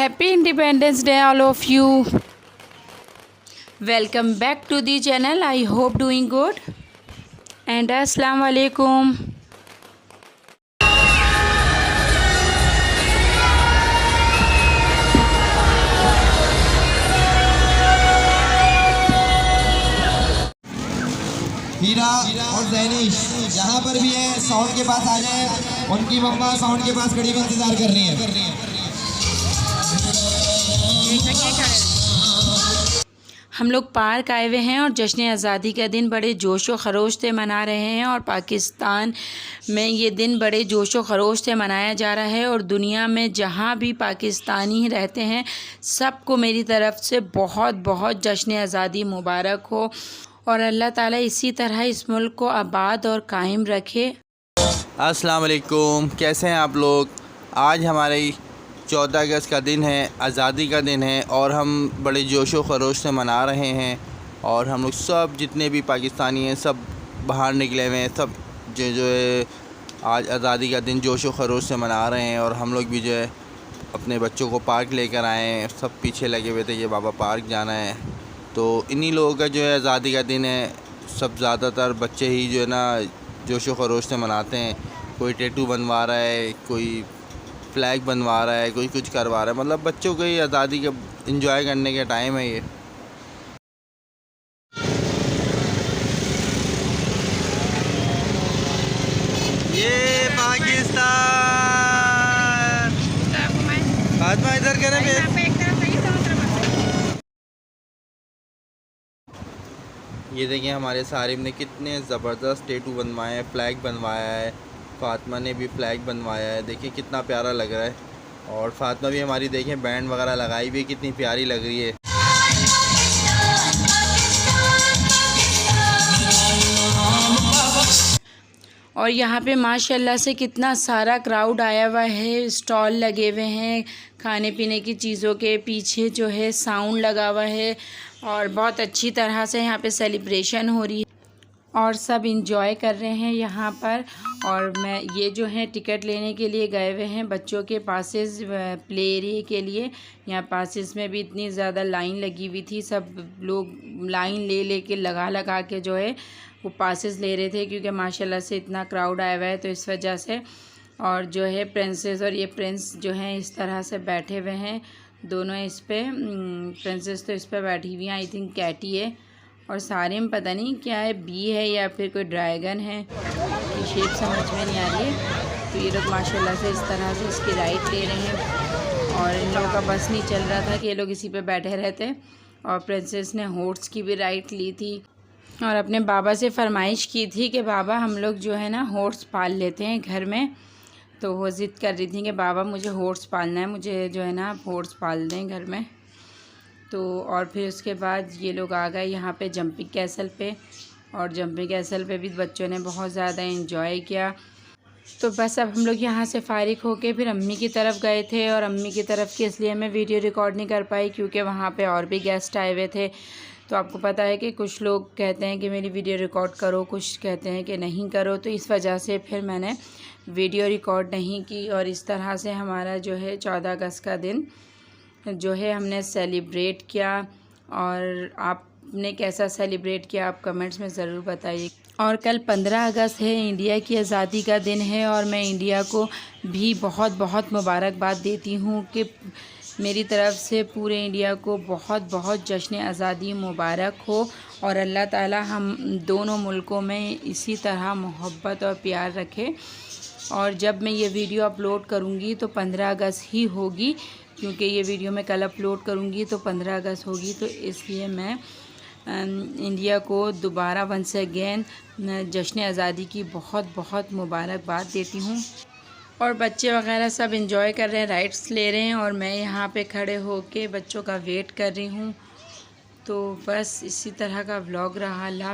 Happy Independence Day all of you. Welcome back to the channel. I hope doing good. And Assalamu alaikum. हीरा और ज़ैनिश जहाँ पर भी है sound के पास आ जाए। उनकी मम्मा साउंड के पास खड़ी हुई इंतजार कर रही है। हम लोग पार्क आए हुए हैं और जश्न आज़ादी का दिन बड़े जोश व खरोश से मना रहे हैं और पाकिस्तान में ये दिन बड़े जोश व खरोश से मनाया जा रहा है और दुनिया में जहाँ भी पाकिस्तानी रहते हैं सबको मेरी तरफ़ से बहुत बहुत जश्न आज़ादी मुबारक हो और अल्लाह ताला इसी तरह इस मुल्क को आबाद और कायम रखे। अस्सलाम वालेकुम, कैसे हैं आप लोग। आज हमारी 14 अगस्त का दिन है, आज़ादी का दिन है और हम बड़े जोश व खरोश से मना रहे हैं। और हम लोग सब जितने भी पाकिस्तानी हैं सब बाहर निकले हुए हैं, सब जो है आज आज़ादी का दिन जोश व खरोश से मना रहे हैं। और हम लोग भी जो है अपने बच्चों को पार्क लेकर आए हैं, सब पीछे लगे हुए थे कि बाबा पार्क जाना है। तो इन्हीं लोगों का जो है आज़ादी का दिन है, सब ज़्यादातर बच्चे ही जो है ना जोश व खरोश से मनाते हैं। कोई टैटू बनवा रहा है, कोई फ्लैग बनवा रहा है, कोई कुछ करवा रहा है। मतलब बच्चों को ही आज़ादी का एंजॉय करने का टाइम है ये पाकिस्तान। फातिमा इधर करें। ये देखिए हमारे सारिम ने कितने ज़बरदस्त टैटू बनवाए हैं, फ्लैग बनवाया है। फातिमा ने भी फ्लैग बनवाया है, देखिए कितना प्यारा लग रहा है। और फातिमा भी हमारी देखें बैंड वगैरह लगाई भी, कितनी प्यारी लग रही है। और यहाँ पे माशाल्लाह से कितना सारा क्राउड आया हुआ है, स्टॉल लगे हुए हैं खाने पीने की चीज़ों के, पीछे जो है साउंड लगा हुआ है और बहुत अच्छी तरह से यहाँ पे सेलिब्रेशन हो रही है और सब इंजॉय कर रहे हैं यहाँ पर। और मैं ये जो है टिकट लेने के लिए गए हुए हैं बच्चों के पासेस प्ले एरिया के लिए। यहाँ पासेस में भी इतनी ज़्यादा लाइन लगी हुई थी, सब लोग लाइन ले लेके लगा के जो है वो पासेस ले रहे थे क्योंकि माशाल्लाह से इतना क्राउड आया हुआ है तो इस वजह से। और जो है प्रिंसेस और ये प्रिंस जो हैं इस तरह से बैठे हुए हैं, दोनों इस पर, प्रिंसेस तो इस पर बैठी हुई हैं, आई थिंक कैटी है और सारे में पता नहीं क्या है, बी है या फिर कोई ड्रैगन है, ये शेप समझ में नहीं आ रही है। तो ये लोग माशाल्लाह से इस तरह से इसकी राइड ले रहे हैं और इन लोगों का बस नहीं चल रहा था कि ये लोग इसी पे बैठे रहते। और प्रिंसेस ने हॉर्स की भी राइड ली थी और अपने बाबा से फरमाइश की थी कि बाबा हम लोग जो है ना हॉर्स पाल लेते हैं घर में। तो वो ज़िद कर रही थी कि बाबा मुझे हॉर्स पालना है, मुझे जो है ना हॉर्स पाल दें घर में। तो और फिर उसके बाद ये लोग आ गए यहाँ पे जंपिंग कैसल पे और जंपिंग कैसल पे भी बच्चों ने बहुत ज़्यादा एंजॉय किया। तो बस अब हम लोग यहाँ से फ़ारिग होके फिर अम्मी की तरफ गए थे और अम्मी की तरफ की इसलिए मैं वीडियो रिकॉर्ड नहीं कर पाई क्योंकि वहाँ पे और भी गेस्ट आए हुए थे। तो आपको पता है कि कुछ लोग कहते हैं कि मेरी वीडियो रिकॉर्ड करो, कुछ कहते हैं कि नहीं करो, तो इस वजह से फिर मैंने वीडियो रिकॉर्ड नहीं की। और इस तरह से हमारा जो है 14 अगस्त का दिन जो है हमने सेलिब्रेट किया। और आपने कैसा सेलिब्रेट किया आप कमेंट्स में ज़रूर बताइए। और कल 15 अगस्त है, इंडिया की आज़ादी का दिन है और मैं इंडिया को भी बहुत बहुत मुबारकबाद देती हूँ कि मेरी तरफ़ से पूरे इंडिया को बहुत बहुत जश्न आज़ादी मुबारक हो और अल्लाह ताला हम दोनों मुल्कों में इसी तरह मोहब्बत और प्यार रखे। और जब मैं ये वीडियो अपलोड करूँगी तो 15 अगस्त ही होगी क्योंकि ये वीडियो मैं कल अपलोड करूँगी तो 15 अगस्त होगी। तो इसलिए मैं इंडिया को दोबारा वंस अगेन जश्न आज़ादी की बहुत बहुत मुबारकबाद देती हूँ। और बच्चे वगैरह सब इंजॉय कर रहे हैं, राइड्स ले रहे हैं और मैं यहाँ पे खड़े होके बच्चों का वेट कर रही हूँ। तो बस इसी तरह का व्लॉग रहा। अल्लाह।